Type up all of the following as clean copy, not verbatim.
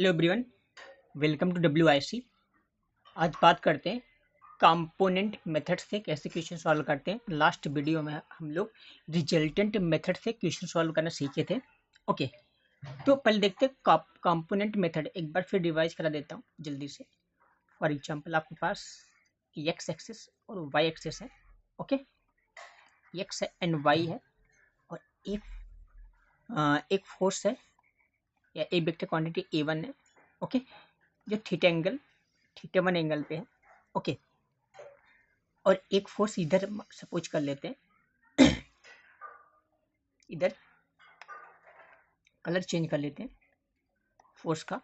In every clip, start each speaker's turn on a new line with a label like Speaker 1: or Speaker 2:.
Speaker 1: Hello everyone, welcome to WIC। आज बात करते हैं कंपोनेंट मेथड से कैसे क्वेश्चन सॉल्व करते हैं। लास्ट वीडियो में हम लोग रिजल्टेंट मेथड से क्वेश्चन सॉल्व करना सीखे थे। ओके, तो पहले देखते हैं कंपोनेंट मेथड। एक बार फिर रिवाइज करा देता हूँ जल्दी से। फॉर एग्जांपल आपके पास एक्स एक्सिस और वाई एक्सिस है। ओके, एक्स एंड वाई है और एक फोर्स है या एक वेक्टर क्वांटिटी A1 है। ओके, जो थीटा 1 एंगल पे है। ओके, और एक फोर्स इधर सपोज कर लेते हैं, इधर कलर चेंज कर लेते हैं फोर्स का।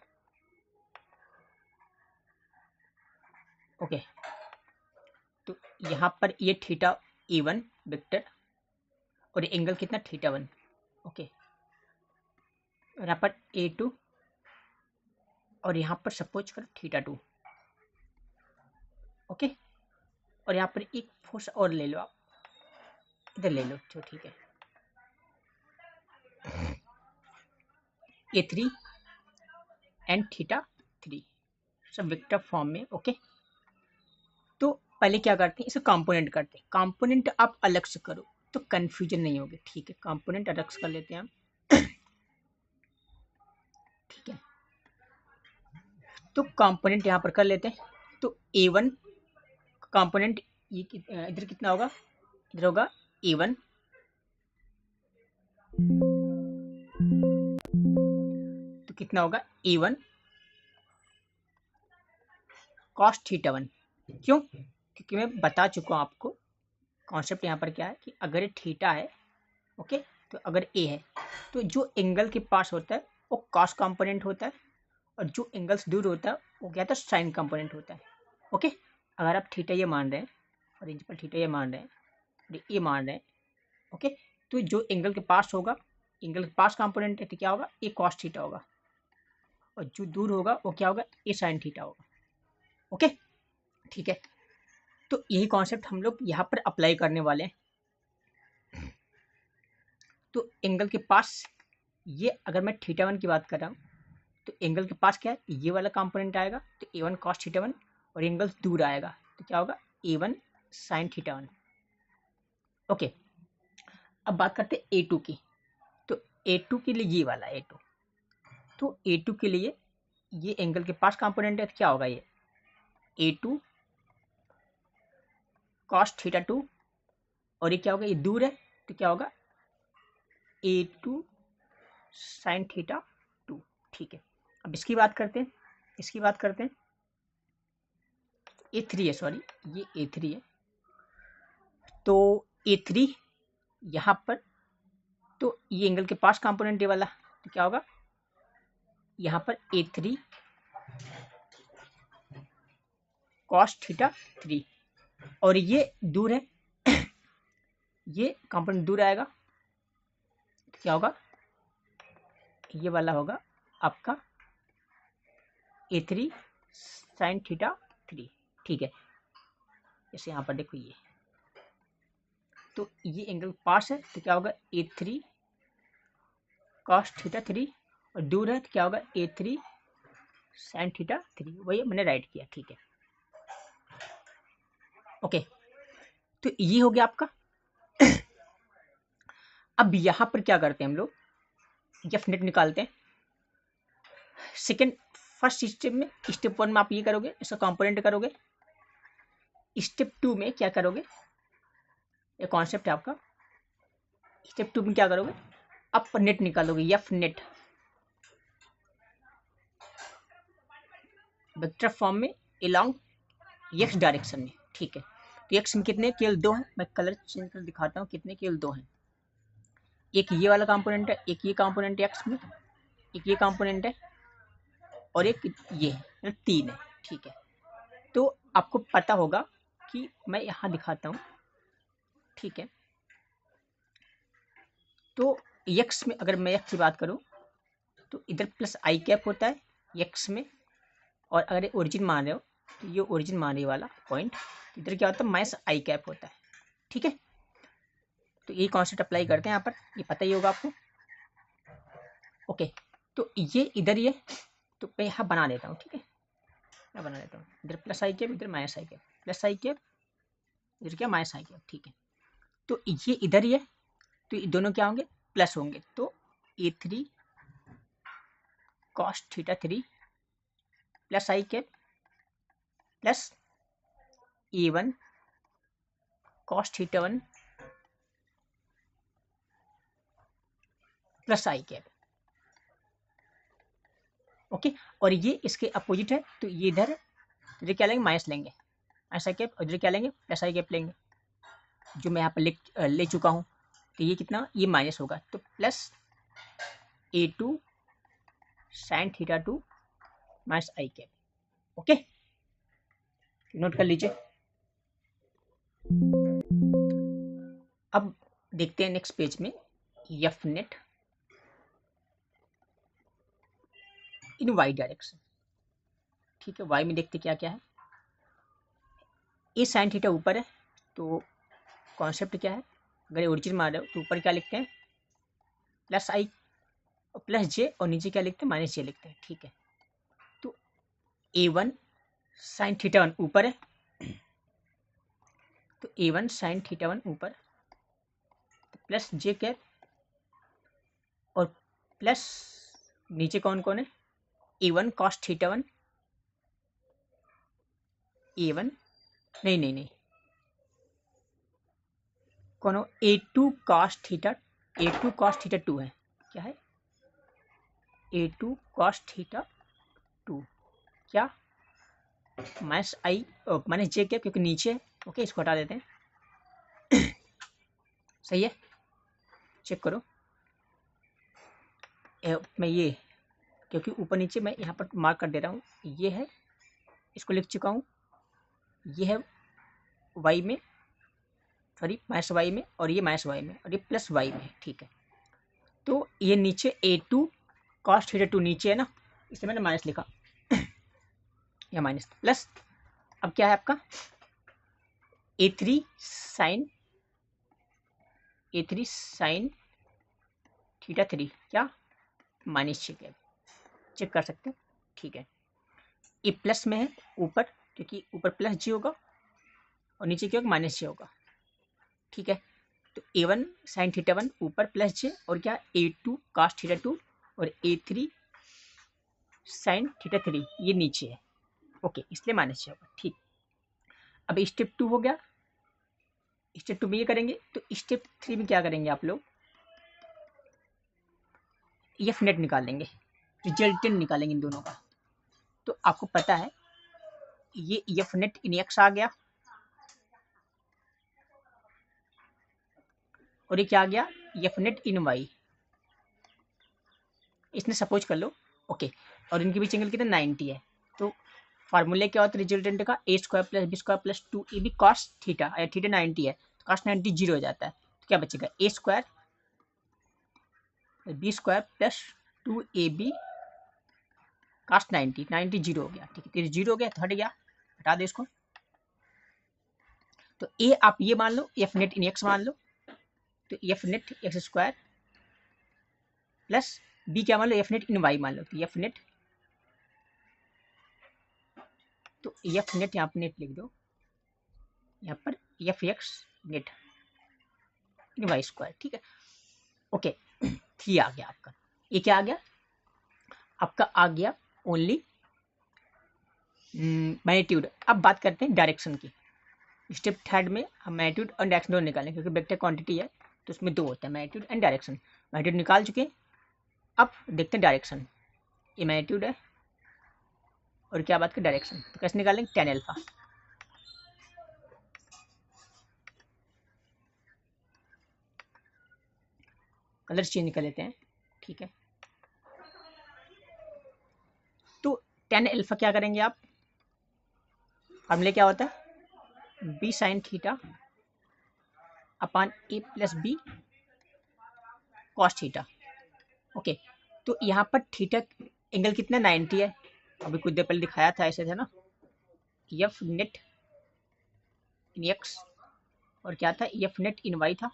Speaker 1: ओके, तो यहाँ पर ये थीटा A1 वेक्टर और एंगल कितना थीटा 1। ओके, और यहाँ पर A2 और यहाँ पर सपोज कर थीटा 2। ओके, और यहाँ पर एक फोर्स और ले लो, आप इधर ले लो तो ठीक है, A3 एंड थीटा 3 सब वेक्टर फॉर्म में। ओके, तो पहले क्या करते हैं, इसे कंपोनेंट करते हैं। कंपोनेंट आप अलग से करो तो कंफ्यूजन नहीं होगी। ठीक है, कंपोनेंट अलग से कर लेते हैं हम। ठीक है, तो कंपोनेंट यहाँ पर कर लेते हैं। तो A1 कंपोनेंट ये इधर कितना होगा, इधर होगा A1 तो कितना होगा A1 cos थीटा 1। क्यों? क्योंकि मैं बता चुका हूँ आपको कॉन्सेप्ट यहाँ पर क्या है कि अगर ये थीटा है, ओके, तो अगर A है तो जो एंगल के पास होता है वो cos कंपोनेंट होता है और जो एंगल्स दूर होता है वो क्या होता है, साइन कंपोनेंट होता है। ओके, अगर आप थीटा ये मान रहे हैं और इन पर थीटा ये मान रहे हैं और ये मान रहे हैं, ओके, तो जो एंगल के पास होगा, एंगल के पास कंपोनेंट है तो क्या होगा, ए कॉस थीटा होगा, और जो दूर होगा वो क्या होगा, ए साइन थीटा होगा। ओके, ठीक है, तो यही कॉन्सेप्ट हम लोग यहाँ पर अप्लाई करने वाले हैं। तो एंगल के पास ये, अगर मैं थीटा 1 की बात कर रहा हूँ तो एंगल के पास क्या है, ये वाला कंपोनेंट आएगा तो A1 cos थीटा 1, और एंगल दूर आएगा तो क्या होगा, A1 sin थीटा 1। ओके, अब बात करते हैं A2 की। तो A2 के लिए ये वाला A2, तो A2 के लिए ये एंगल के पास कंपोनेंट है तो क्या होगा, ये A2 cos थीटा 2, और ये क्या होगा, ये दूर है तो क्या होगा, A2 sin थीटा 2। ठीक है, अब इसकी बात करते हैं, इसकी बात करते हैं। A3 है, सॉरी ये A3 है, तो A3 यहाँ पर, तो ये एंगल के पास कंपोनेंट ये वाला तो क्या होगा, यहाँ पर A3 cos थीटा 3, और ये दूर है, ये कंपोनेंट दूर आएगा तो क्या होगा, ये वाला होगा आपका A3 sin थीटा 3। ठीक है, जैसे यहाँ पर देखो ये, तो ये एंगल पास है तो क्या होगा, A3 cos थीटा 3, और दूर है तो क्या होगा, A3 sin थीटा 3। वही मैंने राइट किया। ठीक है, ओके, तो ये हो गया आपका। अब यहाँ पर क्या करते हैं हम लोग, एफ नेट निकालते हैं। सेकेंड, फर्स्ट स्टेप में, स्टेप 1 में आप ये करोगे, इसका कंपोनेंट करोगे। स्टेप 2 में क्या करोगे, ये कॉन्सेप्ट है आपका। स्टेप 2 में क्या करोगे, आप नेट निकालोगे, एफ नेट वेक्टर फॉर्म में अलोंग एक्स डायरेक्शन में। ठीक है, तो एक्स में कितने, केवल 2 हैं। मैं कलर चेंज कर दिखाता हूँ, कितने, केवल 2 हैं। एक ये वाला कंपोनेंट है, एक ये कंपोनेंट है एक्स में, एक ये कंपोनेंट है, और एक ये है, 3 है। ठीक है, तो आपको पता होगा कि मैं यहाँ दिखाता हूँ। ठीक है, तो एक्स में अगर मैं एक्स की बात करूँ तो इधर प्लस आई कैप होता है एक्स में, और अगर ये ओरिजिन मान रहे हो तो ये ओरिजिन मान रही वाला पॉइंट, इधर क्या होता है, माइनस आई कैप होता है। ठीक है, तो ये कॉन्सेप्ट अप्लाई करते हैं यहाँ पर, ये पता ही होगा आपको। ओके, तो ये इधर ये तो मैं यहाँ बना देता हूँ, ठीक है, मैं बना देता हूँ, इधर प्लस आई कैप, इधर minus i cap, plus i cap, इधर क्या माइनस आई कैप, ठीक है। तो ये इधर ही है, तो ये दोनों क्या होंगे, प्लस होंगे। तो A3 cos theta 3 plus i cap plus A1 cos theta 1 plus i cap. Okay, और ये इसके अपोजिट है, तो ये इधर क्या लेंगे, माइनस लेंगे, माइनस आई कैप, और इधर क्या लेंगे, प्लस आई कैप लेंगे, जो मैं यहाँ पर ले चुका हूँ। तो ये कितना, ये माइनस होगा, तो plus A2 sine theta 2 minus i cap. Okay, note कर लीजिए। अब देखते हैं नेक्स्ट पेज में F net in y direction. ठीक है, वाई में देखते क्या क्या है। ए साइन थीटा ऊपर है, तो कॉन्सेप्ट क्या है, अगर ओरिजिन मान रहे हो तो ऊपर क्या लिखते हैं, प्लस आई और प्लस जे, और नीचे क्या लिखते हैं, माइनस जे लिखते हैं। ठीक है, तो A1 साइन थीटा 1 ऊपर है, तो A1 साइन थीटा 1 ऊपर, तो प्लस जे कैप, और प्लस नीचे कौन कौन है, A1 कॉस थीटा 1, A1 नहीं कौन हो, A2 cos theta, A2 cos theta 2 है, क्या है, A2 कॉस थीटा 2, क्या माइनस आई माइनस जे कैप, क्योंकि नीचे है। ओके, इसको हटा देते हैं। सही है, चेक करो। मैं ये, क्योंकि ऊपर नीचे मैं यहाँ पर मार्क कर दे रहा हूँ, ये है, इसको लिख चुका हूँ, ये है वाई में, सॉरी माइनस वाई में, और ये माइनस वाई में, और ये प्लस वाई में। ठीक है, तो ये नीचे A2 कॉस थीटा 2 नीचे है ना, इसलिए मैंने माइनस लिखा, या माइनस प्लस। अब क्या है आपका A3 साइन थीटा 3, क्या माइनस चेक कर सकते हैं। ठीक है, ये प्लस में है ऊपर, क्योंकि ऊपर प्लस जी होगा और नीचे क्या होगा, माइनस जे होगा। ठीक है, तो A1 साइन थीटा 1 ऊपर प्लस जे, और क्या A2 कॉस थीटा 2, और A3 साइन थीटा 3 ये नीचे है। ओके, इसलिए माइनस जे होगा। ठीक, अब स्टेप 2 हो गया। स्टेप 2 में ये करेंगे, तो स्टेप 3 में क्या करेंगे आप लोग, एफ नेट निकालेंगे, रिजल्टेंट निकालेंगे इन दोनों का। तो आपको पता है ये एफ नेट इन एक्स आ गया, और ये क्या आ गया, एफ नेट इन वाई, इसने सपोज कर लो। ओके, और इनके बीच एंगल कितना 90 है। तो फार्मूले क्या होता है रिजल्टेंट का, a square plus B square plus 2ab cos theta, theta 90 है, तो कॉस 90 जीरो हो जाता है, तो क्या बचेगा, a square b square plus 2ab cos 90 zero हो गया। ठीक है, तो जीरो हो गया, तो हट गया, हटा दो इसको। तो ए आप ये मान लो, एफ नेट इन एक्स मान लो, तो F net X square plus B क्या मान लो, एफ नेट इन वाई मान लो, तो एफ नेट, तो एफ नेट यहाँ पर नेट लिख दो, यहाँ पर F X net in Y square. ठीक है, ओके, 3 आ गया आपका। ये क्या आ गया आपका, आ गया ओनली मैग्नीट्यूड। अब बात करते हैं डायरेक्शन की। स्टेप थर्ड में हम मैग्नीट्यूड और डायरेक्शन दोनों निकालें, क्योंकि वेक्टर क्वांटिटी है तो उसमें दो होता है, मैग्नीट्यूड एंड डायरेक्शन। मैग्नीट्यूड निकाल चुके हैं, अब देखते हैं डायरेक्शन। ये मैग्नीट्यूड है, और क्या बात करें डायरेक्शन, तो कैसे निकालेंगे, tan अल्फा। कलर चेंज कर लेते हैं। ठीक है, तो tan अल्फा क्या करेंगे आप, फॉर्मूले क्या होता है, b sine theta upon a plus B cos theta. Okay, तो यहाँ पर थीटा एंगल कितना 90 है, अभी कुछ देर पहले दिखाया था, ऐसे था ना, एफ नेट इन एक्स, और क्या था, एफ नेट इन वाई था,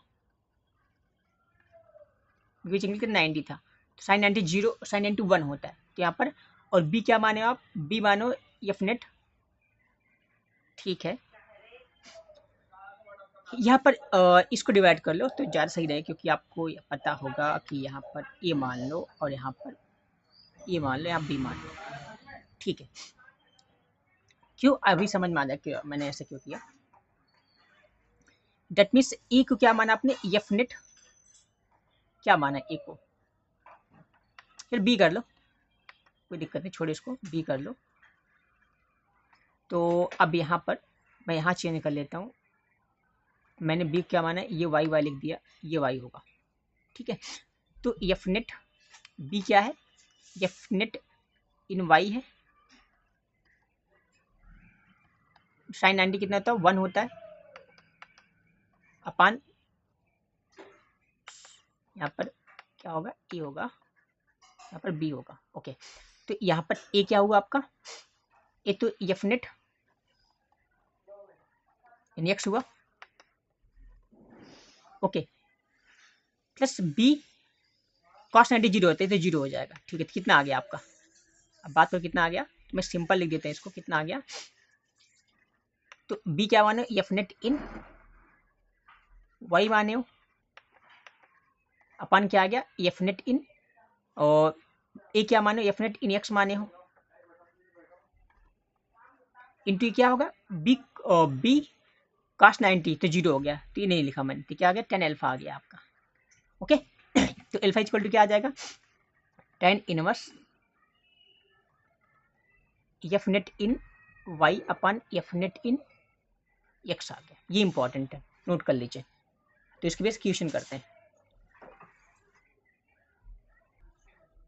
Speaker 1: बीच एंगल कितना 90 था, तो साइन 90 जीरो, साइन 90 1 होता है, तो यहाँ पर, और बी क्या माने आप, बी मानो एफ नेट, ठीक है। यहाँ पर इसको डिवाइड कर लो तो ज़्यादा सही रहेगा, क्योंकि आपको पता होगा कि यहाँ पर ए मान लो और यहाँ पर ए मान लो, यहाँ बी मान लो, ठीक है। क्यों, अभी समझ में आ जाए क्यों मैंने ऐसे क्यों किया। दैट मीन्स ए को क्या माना आपने, एफ नेट क्या माना ए को, फिर बी कर लो, कोई दिक्कत नहीं, छोड़ो इसको, बी कर लो। तो अब यहाँ पर मैं यहाँ चेंज कर लेता हूँ, मैंने बी क्या माना, ये वाई वाई लिख दिया, ये वाई होगा, ठीक है। तो एफ नेट बी क्या है, एफ नेट इन वाई है, साइन 90 कितना होता है, 1 होता है, अपान यहाँ पर क्या होगा, ए होगा, यहाँ पर बी होगा, ओके। तो यहाँ पर ए क्या हुआ आपका, ए तो एफ नेट एक्स हुआ, okay, plus B cos 90 zero होते हैं तो जीरो हो जाएगा, ठीक है। तो कितना आ गया आपका, अब बात करो कितना आ गया, तो मैं सिंपल लिख देता हूँ इसको, कितना आ गया। तो बी क्या माने, एफ नेट इन वाई माने हो, अपन क्या आ गया, एफ नेट इन, और ए क्या माने, एफ नेट इन एक्स माने हो, इंटू क्या होगा, बी बी कास्ट 90 तो जीरो हो गया, तो ये नहीं लिखा मैंने, तो क्या आ गया, 10 अल्फा आ गया आपका, ओके। तो अल्फा इक्वल टू क्या आ जाएगा, 10 inverse F net in Y upon F net in x आ गया, ये इंपॉर्टेंट है, नोट कर लीजिए। तो इसके बेस क्वेश्चन करते हैं,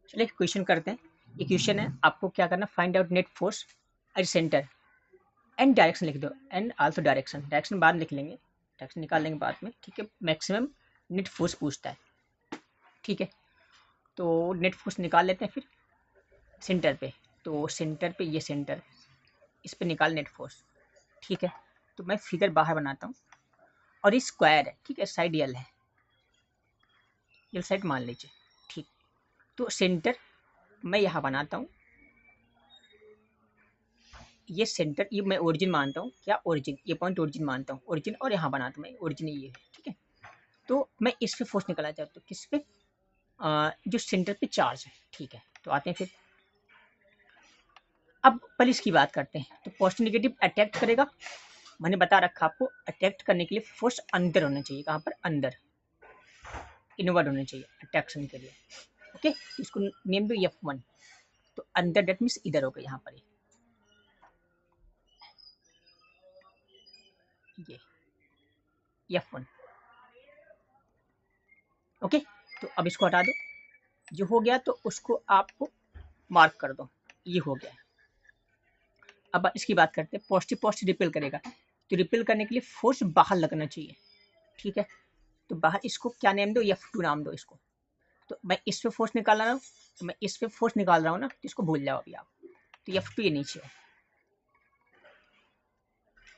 Speaker 1: चलिए क्वेश्चन करते हैं। ये क्वेश्चन है, आपको क्या करना, find out net force at centre and direction लिख दो, एंड आल्सो डायरेक्शन, डायरेक्शन बाद लिख लेंगे, डायरेक्शन निकाल लेंगे बाद में, ठीक है। मैक्सिमम नेट फोर्स पूछता है, ठीक है। तो नेट फोर्स निकाल लेते हैं फिर सेंटर पे, तो सेंटर पे ये सेंटर, इस पे निकाल नेट फोर्स, ठीक है। तो मैं फिगर बाहर बनाता हूँ, और ये स्क्वायर है, ठीक है, साइड यल है, यल साइड मान लीजिए, ठीक। तो सेंटर मैं यहाँ बनाता हूँ, ये सेंटर, ये मैं ओरिजिन मानता हूँ, क्या ओरिजिन, ये पॉइंट ओरिजिन मानता हूँ, ओरिजिन, और यहाँ बनाता हूँ मैं ओरिजिन, ये है, ठीक है। तो मैं इस पे फोर्स निकालना चाहता हूँ, किस पे, जो सेंटर पे चार्ज है, ठीक है। तो आते हैं फिर, अब पहले इसकी बात करते हैं। तो पॉजिटिव नेगेटिव अट्रैक्ट करेगा, मैंने बता रखा आपको, अट्रैक्ट करने के लिए फोर्स अंदर होना चाहिए, कहाँ पर, अंदर, इनवर्ड होना चाहिए अट्रैक्शन के लिए, ओके। इसको नेम दो F1, तो अंदर डेट मीन्स इधर होगा, यहाँ पर ये F1, ओके। तो अब इसको हटा दो, जो हो गया तो उसको आपको मार्क कर दो, ये हो गया। अब इसकी बात करते हैं, पॉजिटिव पॉजिटिव रिपेल करेगा, तो रिपेल करने के लिए फोर्स बाहर लगना चाहिए, ठीक है। तो बाहर, इसको क्या नेम दो, F2 नाम दो इसको। तो मैं इस पे फोर्स निकाल रहा हूँ, तो मैं इस पे फोर्स निकाल रहा हूँ ना, तो इसको भूल जाओ अभी आप, तो F2 ये नीचे है,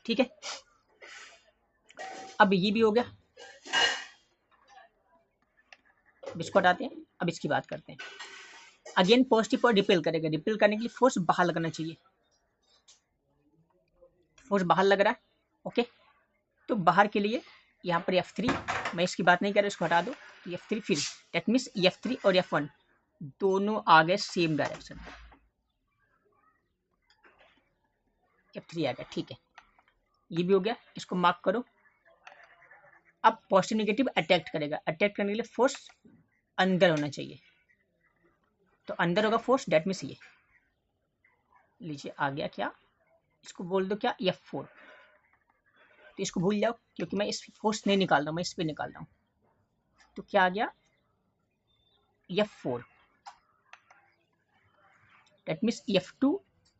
Speaker 1: ठीक है। अब ये भी हो गया, अब इसको हटाते हैं, अब इसकी बात करते हैं। अगेन पॉजिटिव पर रिपेल करेगा, रिपेल करने के लिए फोर्स बाहर लगना चाहिए, फोर्स बाहर लग रहा है, ओके। तो बाहर के लिए यहाँ पर F3, मैं इसकी बात नहीं कर रहा, इसको हटा दो, तो F3 फिर, दैट मीन्स F3 और F1 दोनों आ गए सेम डायरेक्शन में, F3 आ गया, ठीक है। ये भी हो गया, इसको मार्क करो। अब पॉजिटिव नेगेटिव अट्रैक्ट करेगा, अट्रैक्ट करने के लिए फोर्स अंदर होना चाहिए, तो अंदर होगा फोर्स, दैट मीन्स ये लीजिए आ गया, क्या, इसको बोल दो क्या, F4, तो इसको भूल जाओ, क्योंकि मैं इस फोर्स नहीं निकाल रहा हूँ, मैं इस पे निकाल रहा हूँ। तो क्या आ गया, F4, दैट मीन्स F2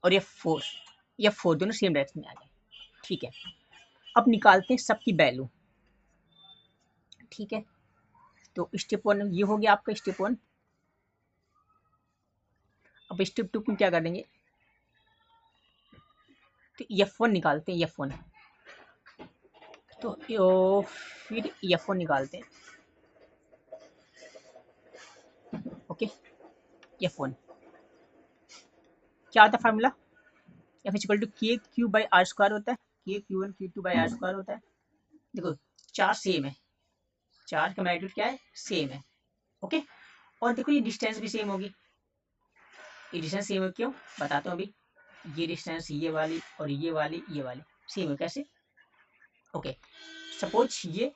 Speaker 1: और F4 दोनों सेम डायरेक्शन में आ गए, ठीक है। अब निकालते हैं सबकी वैल्यू, ठीक है। तो स्टेप 1 ये हो गया आपका, स्टेप 1। अब स्टेप 2 में क्या करेंगे, तो F1 निकालते हैं, F1, तो फिर F1 निकालते हैं, ओके, F1। क्या होता है formula, F equal to K Q by R square होता है, K Q one Q two by R square होता है। देखो चार्ज सेम है, चार्ज का मैग्नीट्यूड क्या है, सेम है। ओके, और देखो ये डिस्टेंस भी सेम होगी, ये डिस्टेंस सेम है क्यों बताता हूँ अभी। ये डिस्टेंस ये वाली और ये वाली सेम है, कैसे? ओके, सपोज ये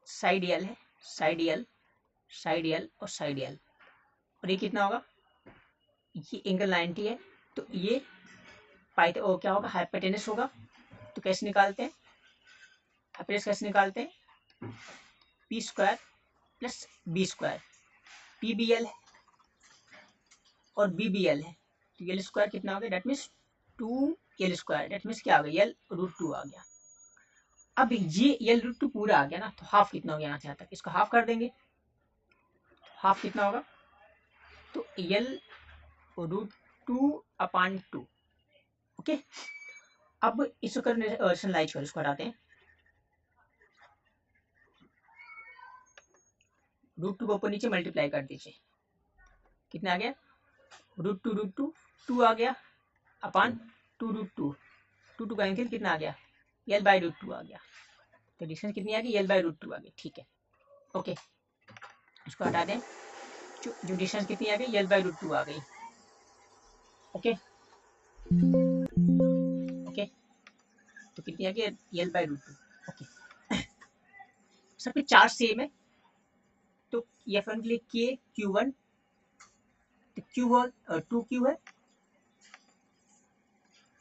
Speaker 1: साइड एल है, साइड एल, साइड एल और साइड एल, और ये कितना होगा, ये एंगल 90 है, तो ये पाइथ और क्या होगा, हाइपोटेनस होगा। तो कैसे निकालते हैं, हाइपोटेनस कैसे निकालते हैं, P square plus B square, P B L है और बी बी एल है, तो एल स्क्वायर कितना हो गया, that means 2 L square, that means क्या हो गया, एल रूट 2 आ गया। अब ये एल रूट 2 पूरा आ गया ना, तो हाफ कितना हो गया यहाँ से यहाँ तक, इसको हाफ कर देंगे, हाफ कितना होगा, तो एल रूट 2 अपान 2। ओके, अब इसको करने लाइज करो, इसको हटाते हैं, रूट 2 को ऊपर नीचे मल्टीप्लाई कर दीजिए, कितना आ गया, रूट टू टू आ गया अपान टू रूट टू का एंगल कितना आ गया, एल बाई रूट 2 आ गया, तो डिस्टेंस कितनी आ गई, एल बाई रूट 2 आ गई। ठीक है, ओके, इसको हटा दें, जो डिस्टेंस कितनी आ गई, एल बाई रूट 2 आ गई। ओके ओके, तो कितनी आ गई, एल बाई रूट 2। ओके, सबके चार्ज सेम है, तो एफ वन के लिए के क्यू वन, तो क्यू वन 2 क्यू है,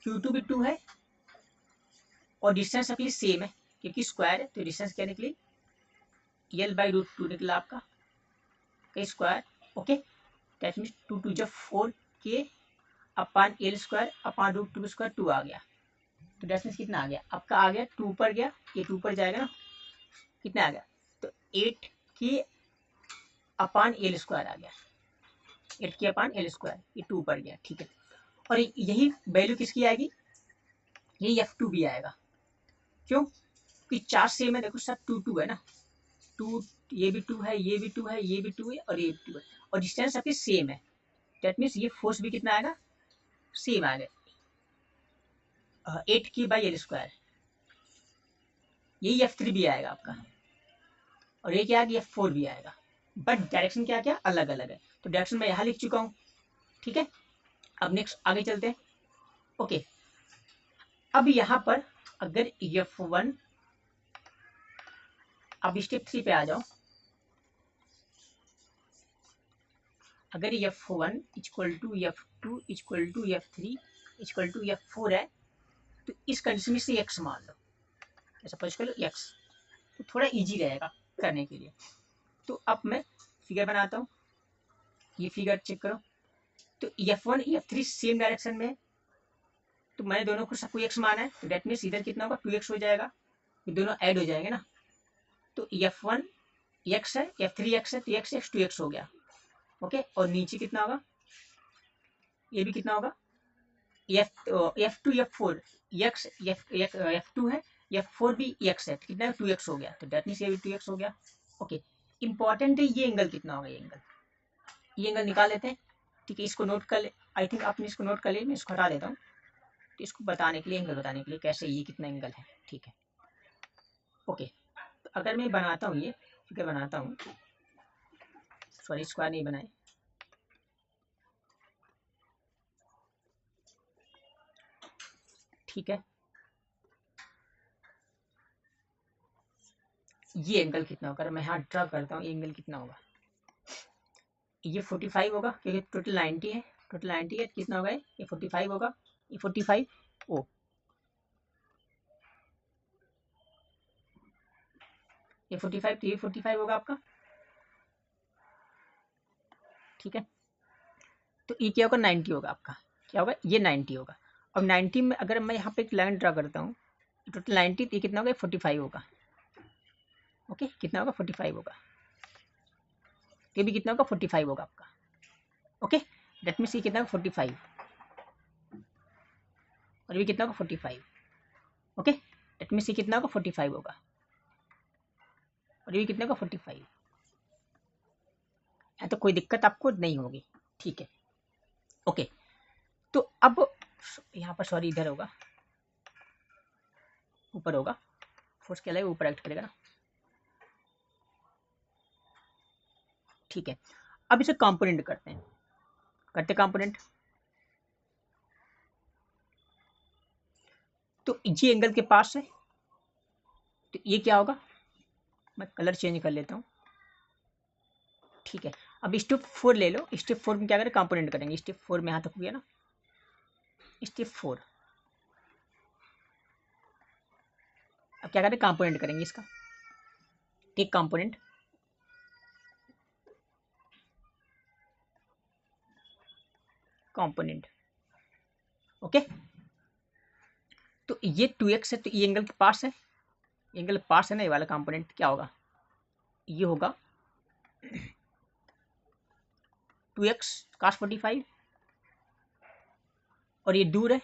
Speaker 1: क्यू टू भी 2 है, और डिस्टेंस सबके लिए सेम है क्योंकि स्क्वायर है, तो डिस्टेंस क्या निकली, एल बाई रूट 2 निकला आपका, के स्क्वायर। ओके, दैट मीन्स 2 जब 4 के upon L square upon root 2 square 2 आ गया, तो दैट मीन्स कितना आ गया आपका, आ गया 2 पर गया, ये 2 पर जाएगा ना, कितना आ गया, तो 8 के अपान एल स्क्वायर आ गया, 8 के अपान एल स्क्वायर, ये 2 पर गया। ठीक है, और यही वैल्यू किसकी आएगी, यही F2 भी आएगा, क्यों कि चार्ज सेम है, देखो सब 2 है ना, 2, ये भी 2 है, ये भी 2 है, ये भी 2 है और ये भी 2 है, और डिस्टेंस सबके सेम है, दैट मीन्स ये फोर्स भी कितना आएगा, सेम आएगा, 8 की बाई एल स्क्वायर, यही F3 भी आएगा आपका, और ये क्या आएगा, F4 भी आएगा, बट डायरेक्शन क्या क्या अलग अलग है, तो डायरेक्शन मैं यहाँ लिख चुका हूँ। ठीक है, अब नेक्स्ट आगे चलते हैं। ओके, अब यहाँ पर अगर F1, अब स्टेप 3 पे आ जाओ, अगर F1 equal to F2 equal to F3 equal to F4 है, तो इस कंडीशन में से x मान लो, सपोज कर लो x, तो थोड़ा इजी रहेगा करने के लिए। तो अब मैं फिगर बनाता हूँ, ये फिगर चेक करो, तो F1 F3 सेम डायरेक्शन में, तो मैंने दोनों को सबको x माना है, तो डेट मीन्स इधर कितना होगा, 2x हो जाएगा, ये दोनों ऐड हो जाएंगे ना, तो F1 x है, F3 x है, तो x 2x हो गया। ओके, और नीचे कितना होगा, ये भी कितना होगा, F2 F4 x F2 है, F4 भी x है, तो कितना 2x हो गया, तो डेट मीन्स ये भी 2x हो गया। ओके, इंपॉर्टेंट है ये एंगल कितना होगा, ये एंगल निकाल लेते हैं। ठीक है, इसको नोट कर ले, आई थिंक आपने इसको नोट कर लिया, मैं इसको हटा देता हूँ, तो इसको बताने के लिए, एंगल बताने के लिए कैसे ये कितना एंगल है। ठीक है, ओके, तो अगर मैं बनाता हूँ, ये फिगर बनाता हूँ, सॉरी स्क्वायर नहीं बनाए, ठीक है, ये एंगल कितना होगा, मैं यहाँ ड्रा करता हूँ, ये एंगल कितना होगा, ये 45 होगा क्योंकि टोटल 90 है, टोटल 90 है, कितना होगा ये 45 होगा, ये 45 ओ, ये 45, तो ये 45 होगा आपका। ठीक है, तो ये क्या होगा, 90 होगा आपका, क्या होगा, ये 90 होगा। अब 90 में अगर मैं यहाँ पे एक लाइन ड्रा करता हूँ, टोटल 90, तो ये कितना होगा, 45 होगा। ओके, कितना होगा, 45 होगा, ये भी कितना होगा, 45 होगा आपका। ओके, दैट मीन्स ये कितना होगा, 45, और ये भी कितना होगा, 45। ओके, दैट मीन्स ये कितना होगा, 45 होगा, और ये भी कितना होगा, 45। यहाँ तो कोई दिक्कत आपको नहीं होगी। ठीक है, ओके, तो अब यहाँ पर सॉरी इधर होगा, ऊपर होगा, फोर्स क्या लगेगा, ऊपर एक्ट करेगा ना, ठीक है। अब इसे कंपोनेंट करते हैं, करते कंपोनेंट। तो ये एंगल के पास है, तो ये क्या होगा, मैं कलर चेंज कर लेता हूँ, ठीक है। अब स्टेप 4 ले लो, स्टेप 4 में क्या करें, कंपोनेंट करेंगे। स्टेप 4 में यहाँ तक हो गया ना, स्टेप 4 अब क्या करें, कंपोनेंट करेंगे इसका, टेक कंपोनेंट, कंपोनेंट, ओके। तो ये 2x है, तो ये एंगल के पास है, एंगल पास है ना, ये वाला कंपोनेंट क्या होगा, ये होगा 2x cos 45, और ये दूर है,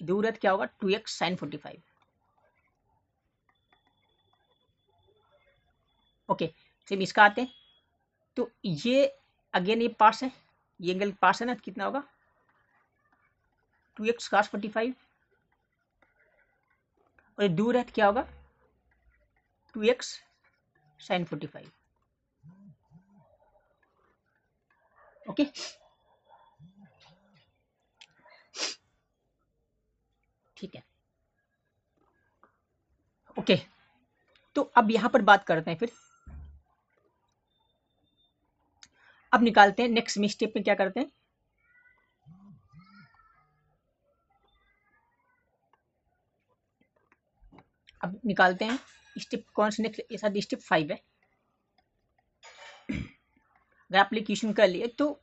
Speaker 1: दूर है तो क्या होगा 2x sin 45, ओके। सेम इसका आते हैं, तो ये अगेन ये पास है, ये एंगल पास है ना, तो कितना होगा 2x cos 45, और ये दूर है तो क्या होगा 2x sin 45, ओके। ठीक है, ओके। तो अब यहां पर बात करते हैं, फिर अब निकालते हैं नेक्स्ट स्टेप में क्या करते हैं, अब निकालते हैं स्टेप कौन सा, नेक्स्ट ऐसा स्टेप 5 है। अगर आप एप्लीकेशन कर लिए तो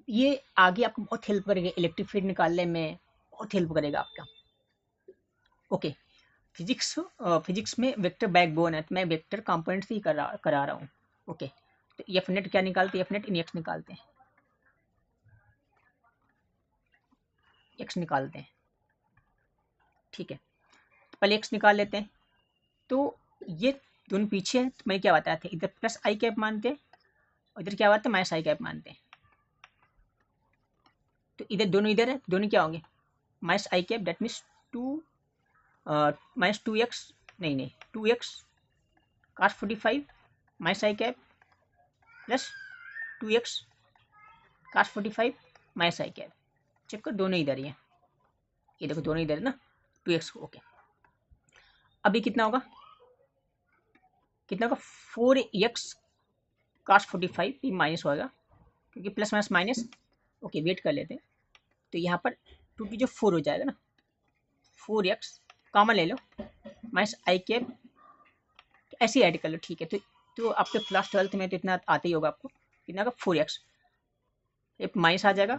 Speaker 1: ये आगे आपको बहुत हेल्प करेगा, इलेक्ट्रिक फील्ड निकालने में बहुत हेल्प करेगा आपका, ओके। फिजिक्स में वेक्टर बैकबोन है, तो मैं वेक्टर कंपोनेंट से ही करा रहा हूँ, ओके। तो एफ नेट क्या निकालते हैं, एफ नेट इन एक्स निकालते हैं, एक्स निकालते हैं, ठीक है। तो पहले एक्स निकाल लेते हैं, तो ये दोनों पीछे हैं, तो मैं क्या बताया था, इधर प्लस आई कैप मानते हैं और इधर क्या बात है, माइनस आई कैप मानते हैं। तो इधर दोनों इधर है, दोनों क्या होंगे minus i cap, that means minus 2x, नहीं 2x cos 45 minus i cap plus 2x cos 45 minus i cap, check कर दोनों इधर ही है, ये देखो दोनों इधर है ना 2x, ओके। अभी कितना होगा, कितना होगा 4x cos 45, ये माइनस होगा क्योंकि plus minus minus, okay wait कर लेते हैं। तो यहाँ पर 2 की जो 4 हो जाएगा ना, 4x कॉमन ले लो माइनस आई कैप, ऐसे ऐड कर लो, ठीक है। तो आपके क्लास 12th में तो इतना आते ही होगा आपको, कितना का 4x, एक माइनस आ जाएगा,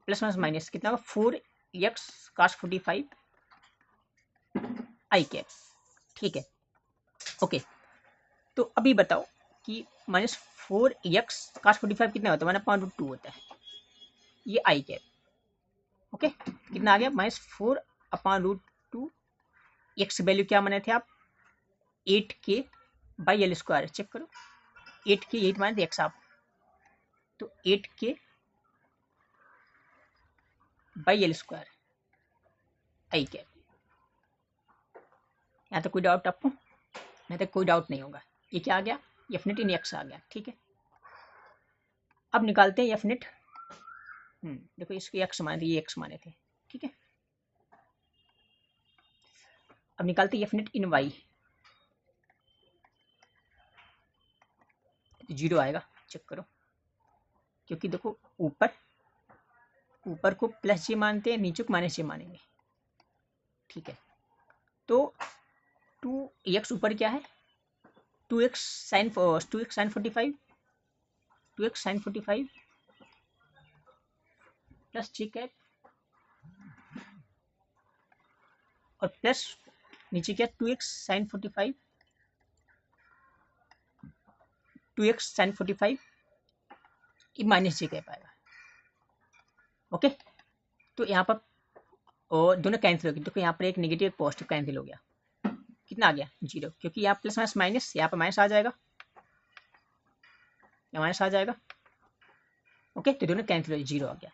Speaker 1: प्लस माइनस माइनस कितना होगा 4x cos 45 आई कैप, ठीक है, ओके। तो अभी बताओ कि माइनस 4x cos 45 कितना होता है, 1/√2 होता है, ये आई कैप, ओके। कितना आ गया -4/√2, एक्स वैल्यू क्या माने थे आप 8k/L², चेक करो 8k 8 माने थे एक्स आप, तो 8k/L² आई कैप। यहाँ तक कोई डाउट आपको, यहाँ तक कोई डाउट नहीं होगा, ये क्या आ गया एफ नेट इन एक्स आ गया, ठीक है। अब निकालते हैं एफ नेट, देखो इसके एक्स माने थे, ये एक्स माने थे, ठीक है। अब निकालते हैं एफ नेट इन वाई, 0 आएगा, चेक करो, क्योंकि देखो ऊपर को प्लस जे मानते हैं, नीचे को माइनस जे मानेंगे, ठीक है। तो 2x ऊपर क्या है 2x sine 45, 2x sine 45 plus j cap, और प्लस नीचे क्या 2x साइन 45, 2x साइन 45 ये माइनस जी कैप आएगा, ओके। तो यहाँ पर और दोनों कैंसिल हो गए, देखो यहाँ पर एक नेगेटिव एक पॉजिटिव कैंसिल हो गया, कितना आ गया 0, क्योंकि यहाँ प्लस माइनस माइनस, यहाँ पर माइनस आ जाएगा, यहाँ माइनस आ जाएगा, ओके। तो दोनों कैंसिल हो, 0 आ गया।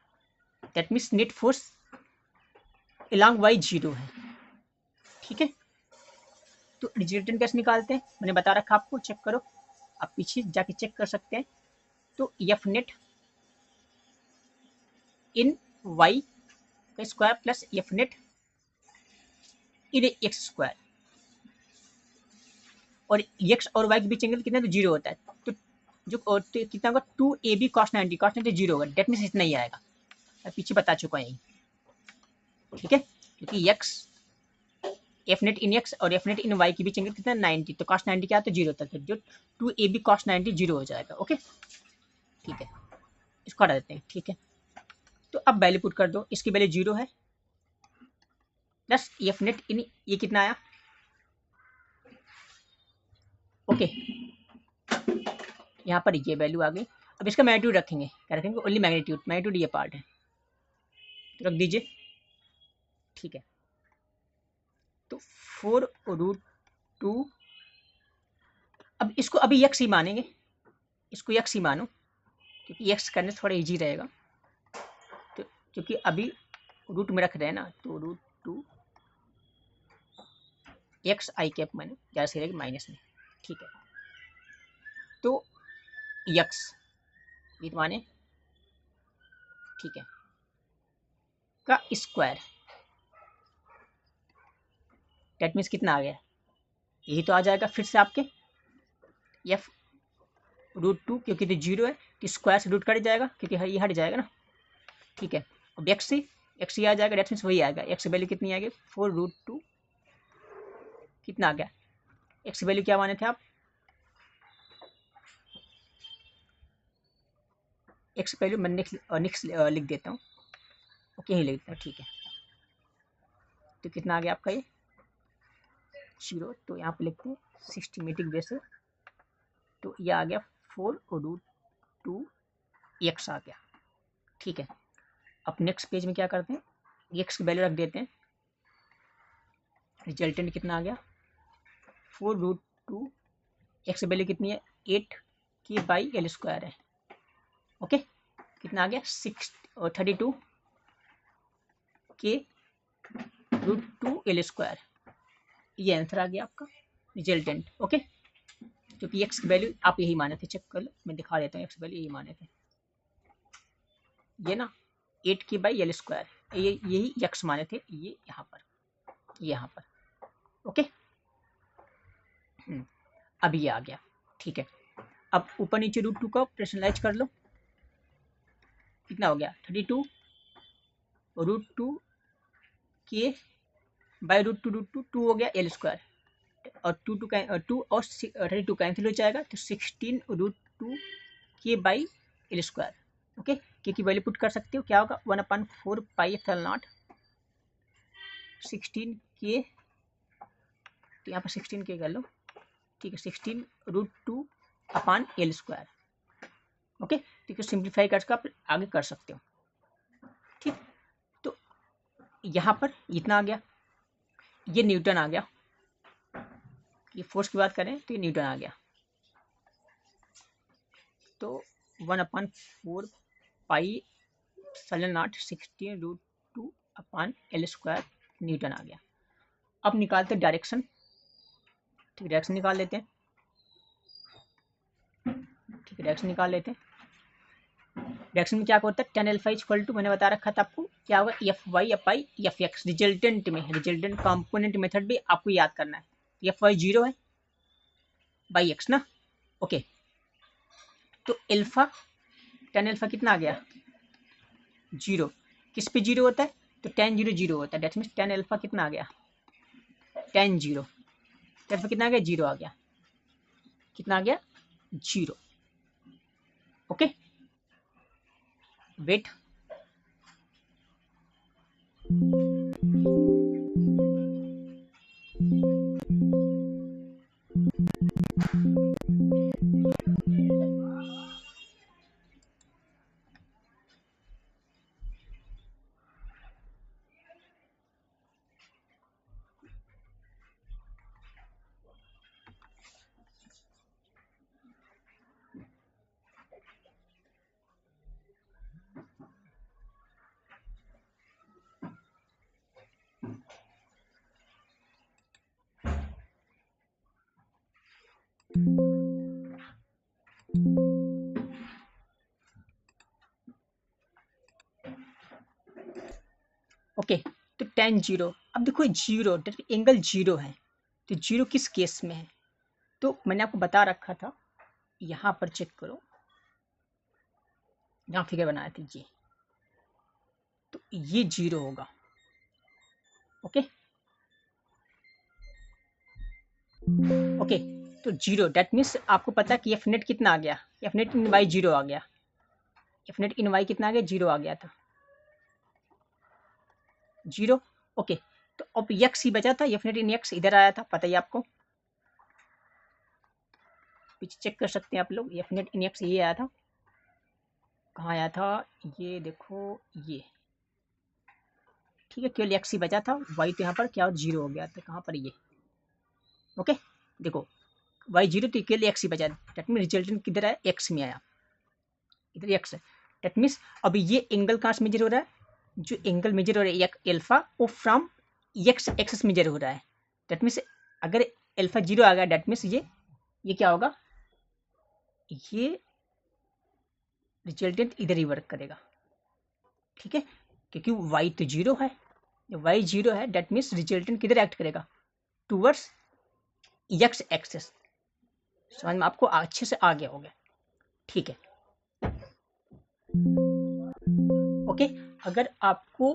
Speaker 1: That means net force along Y 0 है। ठीक है, तो रिजल्टेंट कैसे निकालते हैं मैंने बता रखा आपको, चेक करो, आप पीछे जाके चेक कर सकते हैं। तो एफ नेट इन वाई का square plus F net in x square, और एक्स और वाई के बीच एंगल कितना, तो 0 होता है। तो जो तो कितना होगा, 2ab cos 90, cos 90 0 होगा, डेट मीन्स इतना ही आएगा। मैं पीछे बता चुका हूँ यही। ठीक है, क्योंकि x F net in x और एफ नेट इन वाई के बीच एंगल कितना 90, तो cos 90 क्या, तो 0 होता है, जो 2ab cos 90 0 हो जाएगा। ओके, ठीक है, इसको हटा देते हैं। ठीक है, तो अब वैल्यू पुट कर दो, इसकी वैल्यू 0 है, प्लस एफ नेट इन ये कितना आया। ओके, यहाँ पर ये वैल्यू आ गई। अब इसका मैग्नीट्यूड रखेंगे, क्या रखेंगे, ओनली मैग्नीट्यूड, मैग्नीट्यूड ये पार्ट है, तो रख दीजिए। ठीक है, तो 4√2, अब इसको अभी यक्स ही मानेंगे, इसको यक्स ही मानो, क्योंकि यक्स करने से थोड़ा इजी रहेगा। तो क्योंकि अभी रूट में रख रहे हैं ना, तो √2 एक्स आई कैप मैंने ज़्यादा सही रहेगा माइनस में। ठीक है, तो यक्स ये माने, ठीक है, का स्क्वायर, डेट मीन्स कितना आ गया, यही तो आ जाएगा फिर से आपके एफ √2, क्योंकि तो 0 है तो स्क्वायर से रूट कट जाएगा, क्योंकि ये हट जाएगा ना। ठीक है, अब एक्स ही आ जाएगा, डेट मीन्स वही आएगा। एक्स वैल्यू कितनी आ गई, 4√2, कितना आ गया, एक्स वैल्यू क्या माने थे आप, एक्स वैल्यू मैं नेक्स्ट लिख देता हूँ। ओके, यही लिख देता हूँ। ठीक है, तो कितना आ गया आपका ये 0, तो यहाँ पे लिखते हैं सिस्टमेटिक वे से, तो ये आ गया 4√2 एक्स आ गया। ठीक है, अब नेक्स्ट पेज में क्या करते हैं, एक्स की वैल्यू रख देते हैं, रिजल्टेंट कितना आ गया 4√2, एक्स वैल्यू कितनी है 8k/l² है। ओके, कितना आ गया 32k√2l², ये आंसर आ गया आपका रिजल्टेंट। ओके, क्योंकि एक्स की वैल्यू आप यही माने थे, चेक कर लो, मैं दिखा देता हूँ, एक्स वैल्यू यही माने थे, ये ना 8k/l², ये यही एक्स माने थे, ये यहाँ पर, ये यहाँ पर। ओके, अब ये आ गया। ठीक है, अब ऊपर नीचे √2 का ऑपरेशनलाइज कर लो, कितना हो गया 32√2k/√2 2 हो गया l², और 2 और 32 कैंसिल हो जाएगा, तो 16√2k/l²। ओके, क्योंकि वैल्यू पुट कर सकते हो, क्या होगा 1/4πε0 16k, तो यहाँ पर 16k कर लो। ठीक है, 16√2/l²। ओके, ठीक है, सिंप्लीफाई करके आप आगे कर सकते हो। ठीक, तो यहाँ पर इतना आ गया, ये न्यूटन आ गया, ये फोर्स की बात करें तो ये न्यूटन आ गया, तो 1/4πε0 16√2/l² न्यूटन आ गया। अब निकालते डायरेक्शन, ठीक है, डायरेक्शन निकाल लेते हैं। ठीक है, डायरेक्शन निकाल लेते हैं। डायरेक्शन में क्या होता है, tan अल्फा इक्वल टू, मैंने बता रखा था आपको, क्या होगा FY/Fx, रिजल्टेंट में, रिजल्टेंट कंपोनेंट मेथड भी आपको याद करना है। FY 0 है बाई एक्स ना। ओके, तो अल्फा, tan अल्फा कितना आ गया 0, किस पे 0 होता है, तो tan 0 0 होता है, दैट मीन्स tan अल्फा कितना आ गया tan 0, tan अल्फा कितना आ गया 0 आ गया, कितना आ गया 0। ओके, वेट, ओके, तो tan 0, अब देखो जीरो एंगल जीरो है, तो जीरो किस केस में है, तो मैंने आपको बता रखा था, यहाँ पर चेक करो, यहाँ फिगर बनाया था ये, तो ये जीरो होगा। ओके ओके, तो जीरो दैट मीन्स आपको पता है कि एफ नेट कितना आ गया, F net in Y zero आ गया, एफ नेट इन वाई कितना आ गया, जीरो आ गया था, जीरो। ओके, तो अब यक्स ही बचा था, एफ नेट इन यक्स इधर आया था, पता ही आपको, पीछे चेक कर सकते हैं आप लोग, एफ नेट इन यक्स ये आया था, कहाँ आया था, ये देखो ये, ठीक है, केवल एक्स ही बचा था, वाई तो यहाँ पर क्या जीरो हो गया था, कहाँ पर ये, ओके देखो वाई जीरो तो केवल एक्स ही बचा, डेट मीन रिजल्टेंट किधर आया, एक्स में आया, इधर एक्स है, डेट मीन्स अभी ये एंगल कहाँ से मेजर हो रहा है, जो एंगल मेजर हो रहा है एल्फा, वो फ्रॉम एक्स एक्सेस मेजर हो रहा है, डेट मीन्स अगर एल्फा जीरो आ गया, डेट मीन्स ये क्या होगा, ये रिजल्टेंट इधर ही वर्क करेगा, ठीक है, क्योंकि वाई तो जीरो है, जब वाई जीरो है डेट मीन्स रिजल्टेंट किधर एक्ट करेगा, टूवर्ड्स एक्स एक्सेस, समझ में आपको अच्छे से आ गया होगा, ठीक है। ओके, अगर आपको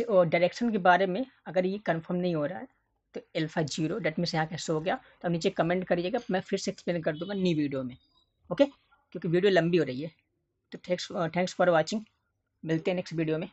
Speaker 1: डायरेक्शन के बारे में अगर ये कंफर्म नहीं हो रहा है, तो अल्फा जीरो डेट मीन्स यहाँ कैसे हो गया, तो आप नीचे कमेंट करिएगा, मैं फिर से एक्सप्लेन कर दूंगा न्यू वीडियो में, ओके, क्योंकि वीडियो लंबी हो रही है, तो थैंक्स फॉर वॉचिंग, मिलते हैं नेक्स्ट वीडियो में।